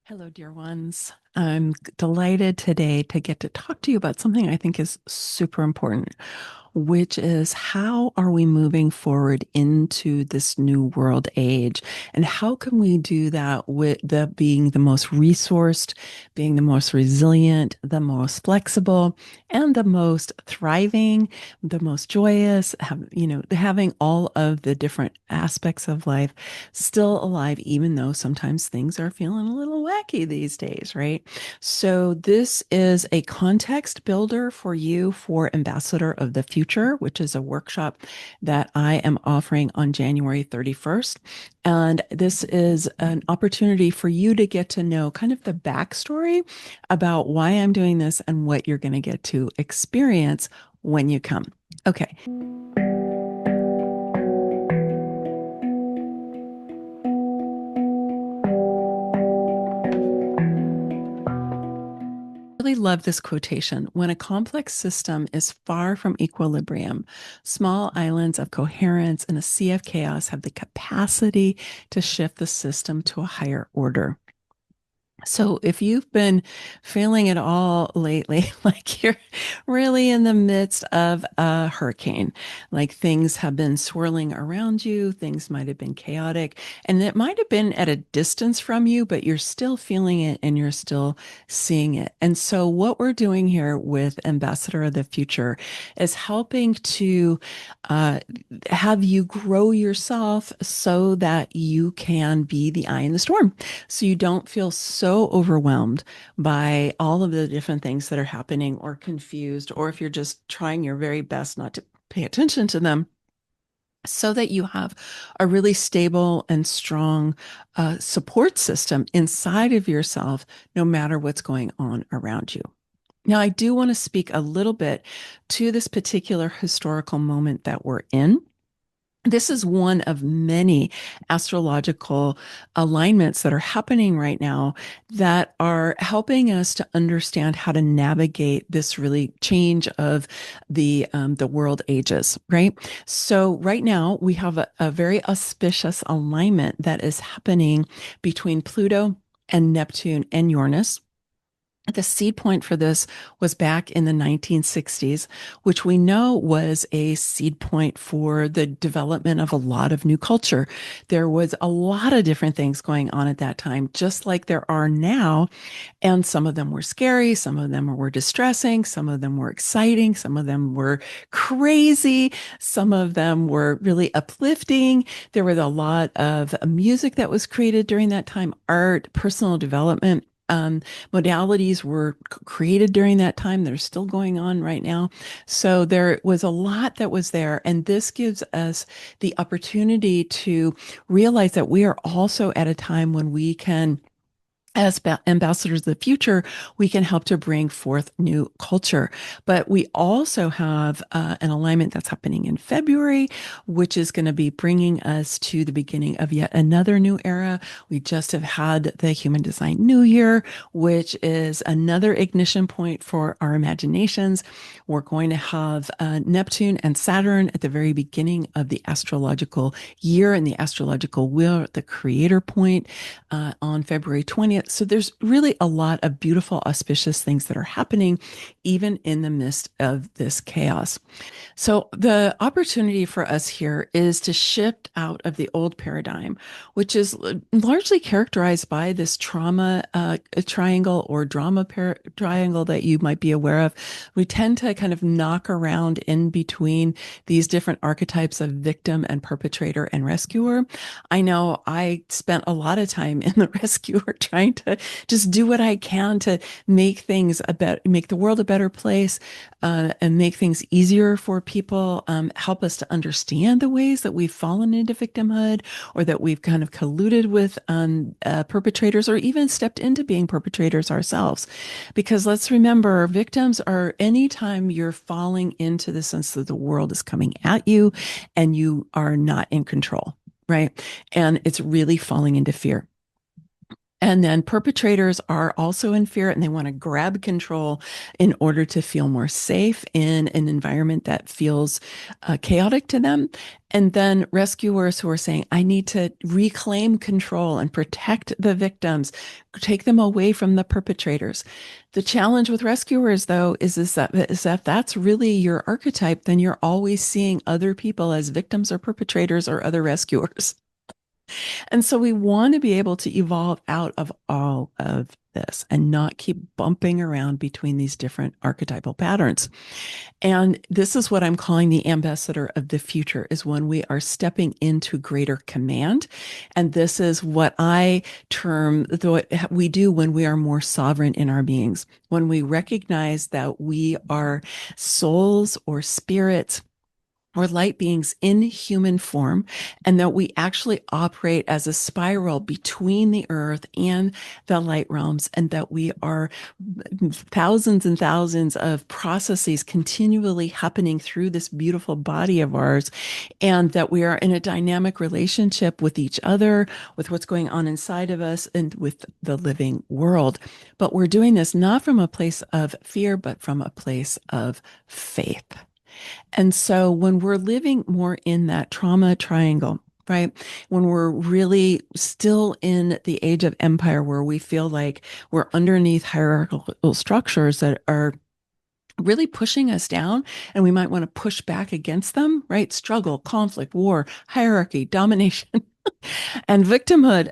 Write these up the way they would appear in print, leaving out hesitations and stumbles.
Hello, dear ones. I'm delighted today to get to talk to you about something I think is super important, which is how are we moving forward into this new world age? And how can we do that with the being the most resourced, being the most resilient, the most flexible, and the most thriving, the most joyous, having all of the different aspects of life still alive, even though sometimes things are feeling a little wacky these days, right? So, this is a context builder for you for Ambassador of the Future, which is a workshop that I am offering on January 31st. And this is an opportunity for you to get to know kind of the backstory about why I'm doing this and what you're going to get to experience when you come. Okay. Really love this quotation. When a complex system is far from equilibrium, small islands of coherence in a sea of chaos have the capacity to shift the system to a higher order. So if you've been feeling it all lately, like you're really in the midst of a hurricane, like things have been swirling around you, things might have been chaotic, and it might have been at a distance from you, but you're still feeling it and you're still seeing it. And so what we're doing here with Ambassador of the Future is helping to uh, have you grow yourself so that you can be the eye in the storm, so you don't feel so overwhelmed by all of the different things that are happening or confused, or if you're just trying your very best not to pay attention to them, so that you have a really stable and strong support system inside of yourself, no matter what's going on around you. Now, I do want to speak a little bit to this particular historical moment that we're in. This is one of many astrological alignments that are happening right now that are helping us to understand how to navigate this really change of the world ages, right? So right now we have a very auspicious alignment that is happening between Pluto and Neptune and Uranus. The seed point for this was back in the 1960s, which we know was a seed point for the development of a lot of new culture. There was a lot of different things going on at that time, just like there are now. And some of them were scary, some of them were distressing, some of them were exciting, some of them were crazy, some of them were really uplifting. There was a lot of music that was created during that time, art, personal development. Modalities were created during that time. They're still going on right now. So there was a lot that was there. And this gives us the opportunity to realize that we are also at a time when we can, as ambassadors of the future, we can help to bring forth new culture. But we also have an alignment that's happening in February, which is going to be bringing us to the beginning of yet another new era. We just have had the Human Design New Year, which is another ignition point for our imaginations. We're going to have Neptune and Saturn at the very beginning of the astrological year and the astrological wheel, the creator point, on February 20th. So there's really a lot of beautiful, auspicious things that are happening, even in the midst of this chaos. So the opportunity for us here is to shift out of the old paradigm, which is largely characterized by this trauma triangle or drama triangle that you might be aware of. We tend to kind of knock around in between these different archetypes of victim and perpetrator and rescuer. I know I spent a lot of time in the rescuer trying to just do what I can to make things make the world a better place, and make things easier for people, help us to understand the ways that we've fallen into victimhood or that we've kind of colluded with perpetrators or even stepped into being perpetrators ourselves. Because let's remember, victims are anytime you're falling into the sense that the world is coming at you and you are not in control, right? And it's really falling into fear. And then perpetrators are also in fear and they want to grab control in order to feel more safe in an environment that feels chaotic to them. And then rescuers who are saying, I need to reclaim control and protect the victims, take them away from the perpetrators. The challenge with rescuers, though, is that that's really your archetype, then you're always seeing other people as victims or perpetrators or other rescuers. And so we want to be able to evolve out of all of this and not keep bumping around between these different archetypal patterns. And this is what I'm calling the ambassador of the future, is when we are stepping into greater command. And this is what I term what we do when we are more sovereign in our beings, when we recognize that we are souls or spirits or light beings in human form, and that we actually operate as a spiral between the earth and the light realms, and that we are thousands and thousands of processes continually happening through this beautiful body of ours, and that we are in a dynamic relationship with each other, with what's going on inside of us, and with the living world. But we're doing this not from a place of fear, but from a place of faith. And so when we're living more in that trauma triangle, right? When we're really still in the age of empire, where we feel like we're underneath hierarchical structures that are really pushing us down, and we might want to push back against them, right? Struggle, conflict, war, hierarchy, domination, and victimhood.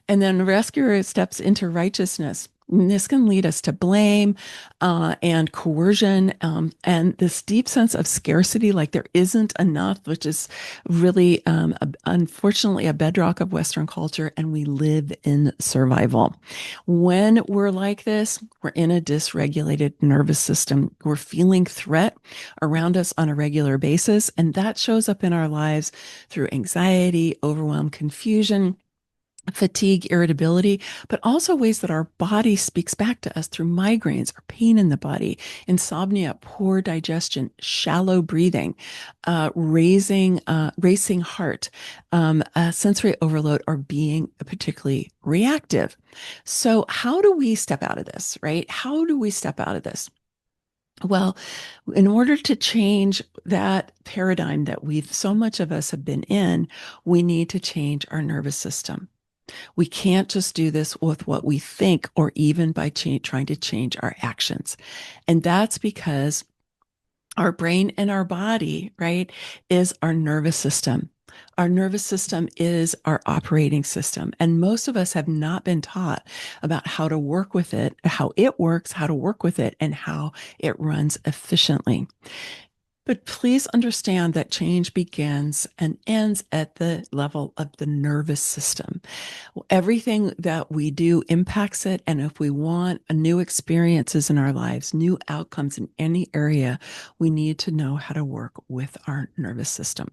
And then rescuer steps into righteousness. And this can lead us to blame and coercion, and this deep sense of scarcity, like there isn't enough, which is really, unfortunately, a bedrock of Western culture, and we live in survival. When we're like this, we're in a dysregulated nervous system. We're feeling threat around us on a regular basis, and that shows up in our lives through anxiety, overwhelm, confusion, fatigue, irritability, but also ways that our body speaks back to us through migraines or pain in the body, insomnia, poor digestion, shallow breathing, racing heart, sensory overload, or being particularly reactive. So, how do we step out of this, right? How do we step out of this? Well, in order to change that paradigm that we've so much of us have been in, we need to change our nervous system. We can't just do this with what we think or even by trying to change our actions. And that's because our brain and our body, right, is our nervous system. Our nervous system is our operating system. And most of us have not been taught about how to work with it, how it works, how to work with it, and how it runs efficiently. But please understand that change begins and ends at the level of the nervous system. Everything that we do impacts it. And if we want new experiences in our lives, new outcomes in any area, we need to know how to work with our nervous system.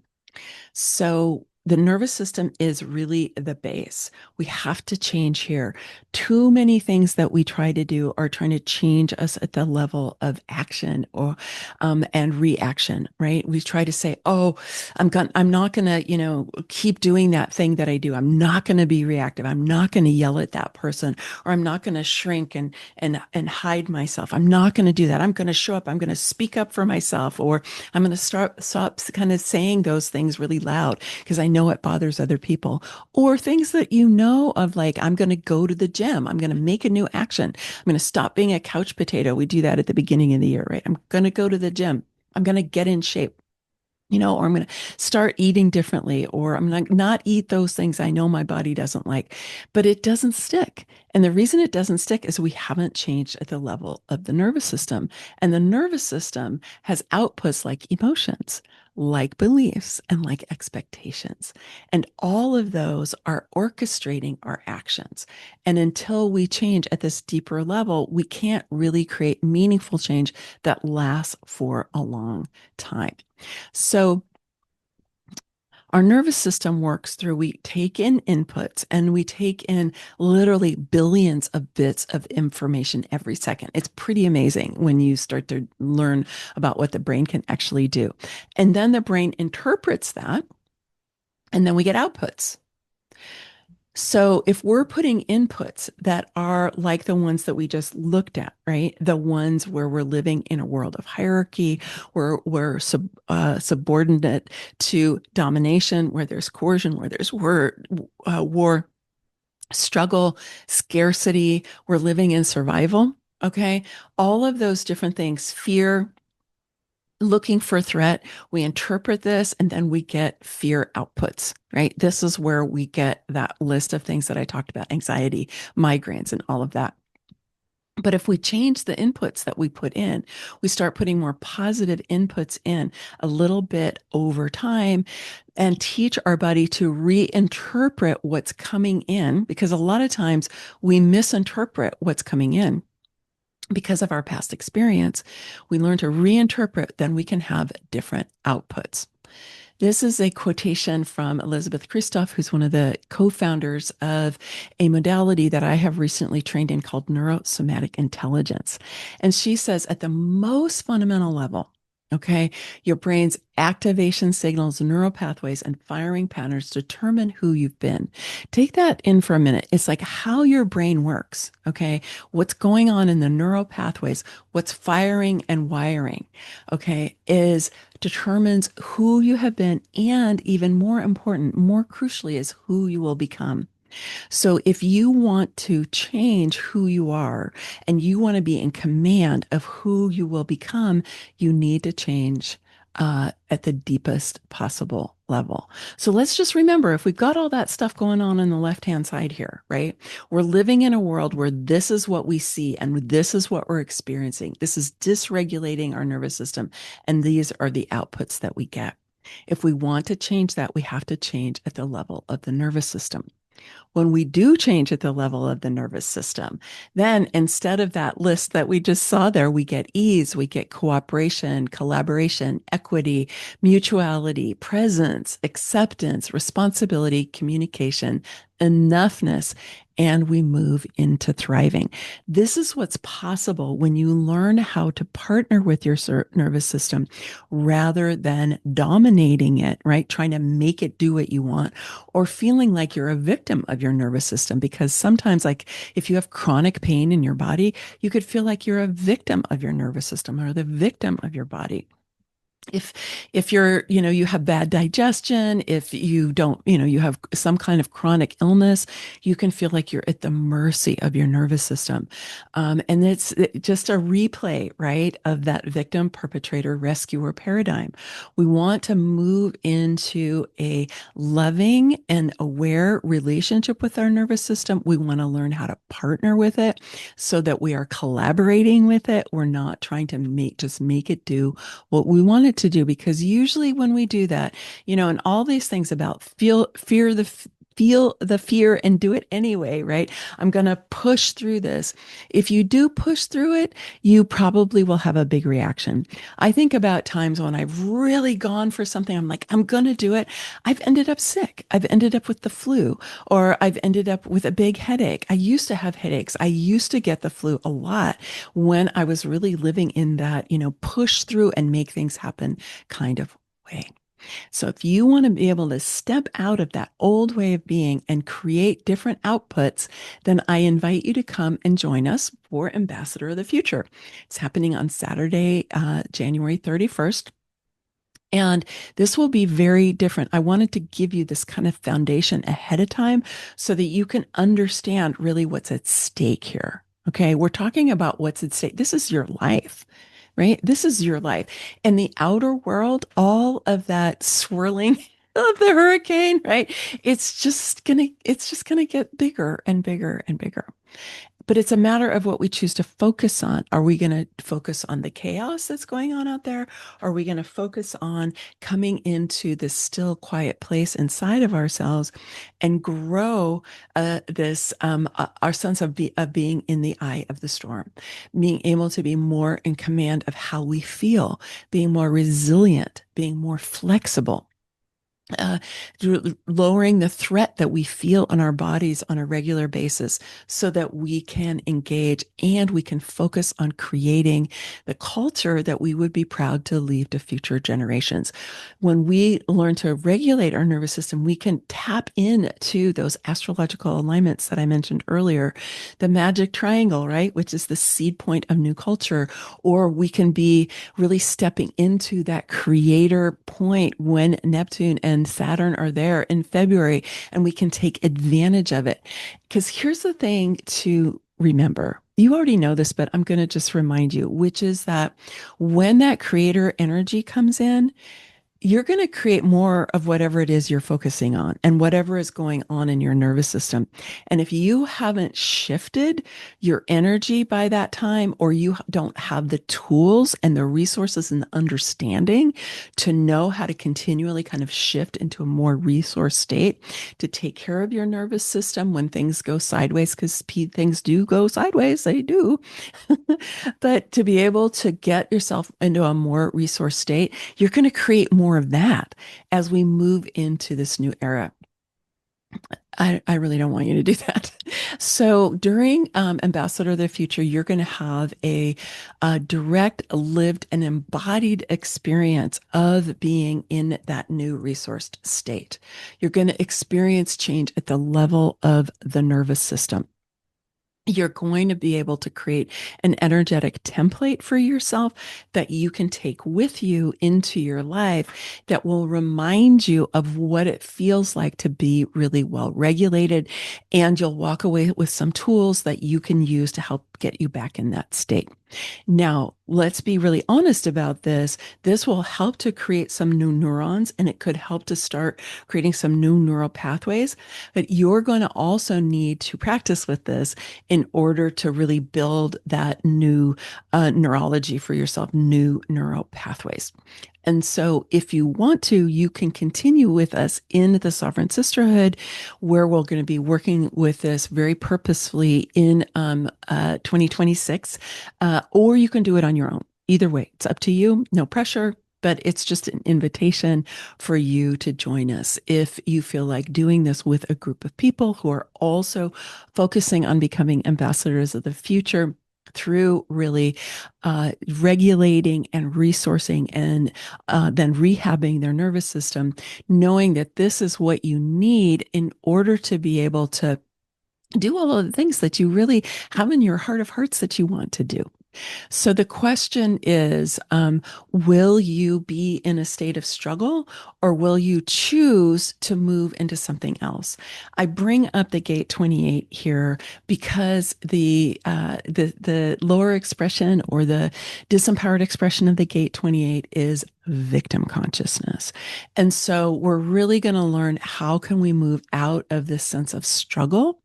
So the nervous system is really the base. We have to change here. Too many things that we try to do are trying to change us at the level of action or and reaction, right? We try to say, "Oh, I'm not gonna, keep doing that thing that I do. I'm not gonna be reactive. I'm not gonna yell at that person, or I'm not gonna shrink and hide myself. I'm not gonna do that. I'm gonna show up. I'm gonna speak up for myself, or I'm gonna stop kind of saying those things really loud because I know it bothers other people, or things that you know of, like, I'm going to go to the gym. I'm going to make a new action. I'm going to stop being a couch potato. We do that at the beginning of the year, right? I'm going to go to the gym. I'm going to get in shape. Or I'm going to start eating differently, or I'm going to not eat those things I know my body doesn't like, but it doesn't stick. And the reason it doesn't stick is we haven't changed at the level of the nervous system. And the nervous system has outputs like emotions, like beliefs, and like expectations. And all of those are orchestrating our actions. And until we change at this deeper level, we can't really create meaningful change that lasts for a long time. So our nervous system works through, we take in inputs and we take in literally billions of bits of information every second. It's pretty amazing when you start to learn about what the brain can actually do. And then the brain interprets that, and then we get outputs. So if we're putting inputs that are like the ones that we just looked at, right? The ones where we're living in a world of hierarchy, where we're subordinate to domination, where there's coercion, where there's war, struggle, scarcity, we're living in survival. Okay. All of those different things, fear, looking for a threat, we interpret this and then we get fear outputs, right? This is where we get that list of things that I talked about, anxiety, migraines, and all of that. But if we change the inputs that we put in, we start putting more positive inputs in a little bit over time and teach our body to reinterpret what's coming in, because a lot of times we misinterpret what's coming in because of our past experience. We learn to reinterpret, then we can have different outputs. This is a quotation from Elizabeth Kristoff, who's one of the co-founders of a modality that I have recently trained in called neurosomatic intelligence. And she says, at the most fundamental level, okay, your brain's activation signals, neural pathways, and firing patterns determine who you've been. Take that in for a minute. It's like how your brain works, okay? What's going on in the neural pathways, what's firing and wiring, okay, is determines who you have been, and even more important, more crucially, is who you will become. So if you want to change who you are and you want to be in command of who you will become, you need to change at the deepest possible level. So let's just remember, if we've got all that stuff going on the left-hand side here, right? We're living in a world where this is what we see and this is what we're experiencing. This is dysregulating our nervous system, and these are the outputs that we get. If we want to change that, we have to change at the level of the nervous system. When we do change at the level of the nervous system, then instead of that list that we just saw there, we get ease, we get cooperation, collaboration, equity, mutuality, presence, acceptance, responsibility, communication, enoughness, and we move into thriving. This is what's possible when you learn how to partner with your nervous system rather than dominating it, right? Trying to make it do what you want, or feeling like you're a victim of your nervous system. Because sometimes, like if you have chronic pain in your body, you could feel like you're a victim of your nervous system or the victim of your body. If you're, you have bad digestion, if you don't, you have some kind of chronic illness, you can feel like you're at the mercy of your nervous system. And it's just a replay, right, of that victim, perpetrator, rescuer paradigm. We want to move into a loving and aware relationship with our nervous system. We want to learn how to partner with it so that we are collaborating with it. We're not trying to just make it do what we want it to do, because usually when we do that, and all these things about feel the fear and do it anyway, right? I'm going to push through this. If you do push through it, you probably will have a big reaction. I think about times when I've really gone for something. I'm like, I'm going to do it. I've ended up sick. I've ended up with the flu, or I've ended up with a big headache. I used to have headaches. I used to get the flu a lot when I was really living in that, push through and make things happen kind of way. So if you want to be able to step out of that old way of being and create different outputs, then I invite you to come and join us for Ambassador of the Future. It's happening on Saturday, January 31st. And this will be very different. I wanted to give you this kind of foundation ahead of time so that you can understand really what's at stake here. Okay. We're talking about what's at stake. This is your life, right? This is your life. And the outer world, all of that swirling of the hurricane, right? It's just gonna get bigger and bigger and bigger. But it's a matter of what we choose to focus on. Are we going to focus on the chaos that's going on out there? Are we going to focus on coming into this still, quiet place inside of ourselves and grow our sense of being in the eye of the storm, being able to be more in command of how we feel, being more resilient, being more flexible? uh, lowering the threat that we feel on our bodies on a regular basis so that we can engage and we can focus on creating the culture that we would be proud to leave to future generations. When we learn to regulate our nervous system, we can tap into those astrological alignments that I mentioned earlier, the magic triangle, right, which is the seed point of new culture, or we can be really stepping into that creator point when Neptune and Saturn are there in February, and we can take advantage of it. Because here's the thing to remember. You already know this, but I'm going to just remind you, which is that when that creator energy comes in, you're going to create more of whatever it is you're focusing on and whatever is going on in your nervous system. And if you haven't shifted your energy by that time, or you don't have the tools and the resources and the understanding to know how to continually kind of shift into a more resource state to take care of your nervous system when things go sideways, because things do go sideways, they do. But to be able to get yourself into a more resource state, you're going to create more of that as we move into this new era. I really don't want you to do that. So during Ambassador of the Future, you're going to have a direct, lived, and embodied experience of being in that new resourced state. You're going to experience change at the level of the nervous system. You're going to be able to create an energetic template for yourself that you can take with you into your life that will remind you of what it feels like to be really well regulated. And you'll walk away with some tools that you can use to help get you back in that state. Now, let's be really honest about this. This will help to create some new neurons, and it could help to start creating some new neural pathways. But you're going to also need to practice with this in order to really build that new neurology for yourself, new neural pathways. And so, if you want to, you can continue with us in the Sovereign Sisterhood, where we're going to be working with this very purposefully in 2026, or you can do it on your own. Either way, it's up to you, no pressure. But it's just an invitation for you to join us if you feel like doing this with a group of people who are also focusing on becoming ambassadors of the future through really regulating and resourcing and then rehabbing their nervous system, knowing that this is what you need in order to be able to do all of the things that you really have in your heart of hearts that you want to do. So the question is, will you be in a state of struggle, or will you choose to move into something else? I bring up the gate 28 here because the lower expression, or the disempowered expression of the gate 28, is victim consciousness. And so we're really going to learn how can we move out of this sense of struggle,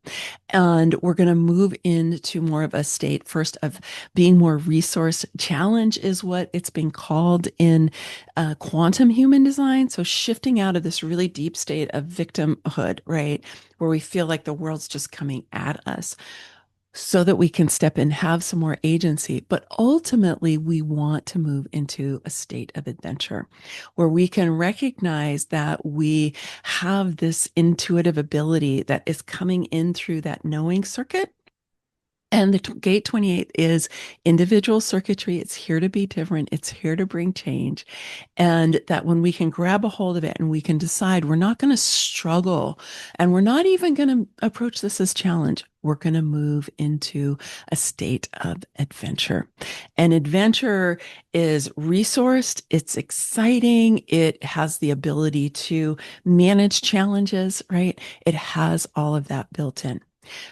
and we're going to move into more of a state first of being more resource. Challenge is what it's been called in quantum human design. So shifting out of this really deep state of victimhood, right, where we feel like the world's just coming at us, so that we can step in, have some more agency. But ultimately, we want to move into a state of adventure where we can recognize that we have this intuitive ability that is coming in through that knowing circuit. And the gate 28 is individual circuitry. It's here to be different. It's here to bring change. And that when we can grab a hold of it and we can decide we're not going to struggle, and we're not even going to approach this as challenge, we're going to move into a state of adventure. And adventure is resourced, it's exciting, it has the ability to manage challenges, right? It has all of that built in.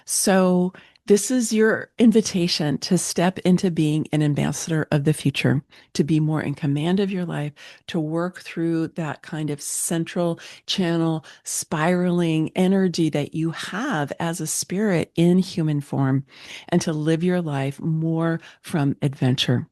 So, this is your invitation to step into being an ambassador of the future, to be more in command of your life, to work through that kind of central channel spiraling energy that you have as a spirit in human form, and to live your life more from adventure.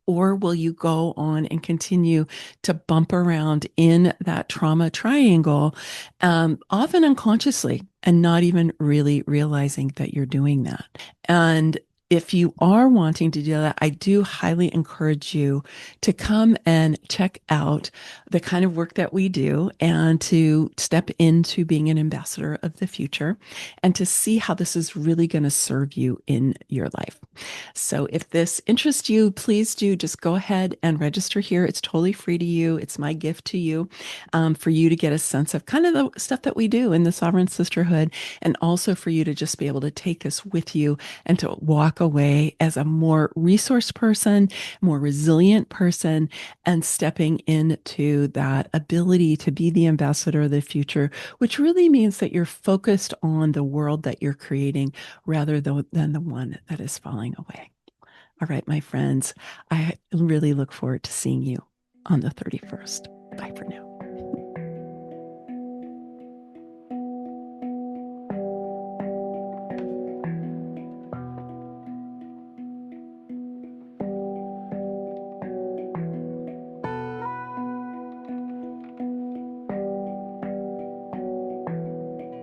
Or will you go on and continue to bump around in that trauma triangle, often unconsciously, and not even really realizing that you're doing that? And if you are wanting to do that, I do highly encourage you to come and check out the kind of work that we do and to step into being an ambassador of the future and to see how this is really going to serve you in your life. So if this interests you, please do just go ahead and register here. It's totally free to you. It's my gift to you, for you to get a sense of kind of the stuff that we do in the Sovereign Sisterhood, and also for you to just be able to take this with you and to walk away as a more resource person, more resilient person, and stepping into that ability to be the ambassador of the future, which really means that you're focused on the world that you're creating rather than the one that is falling away. All right, my friends, I really look forward to seeing you on the 31st. Bye for now.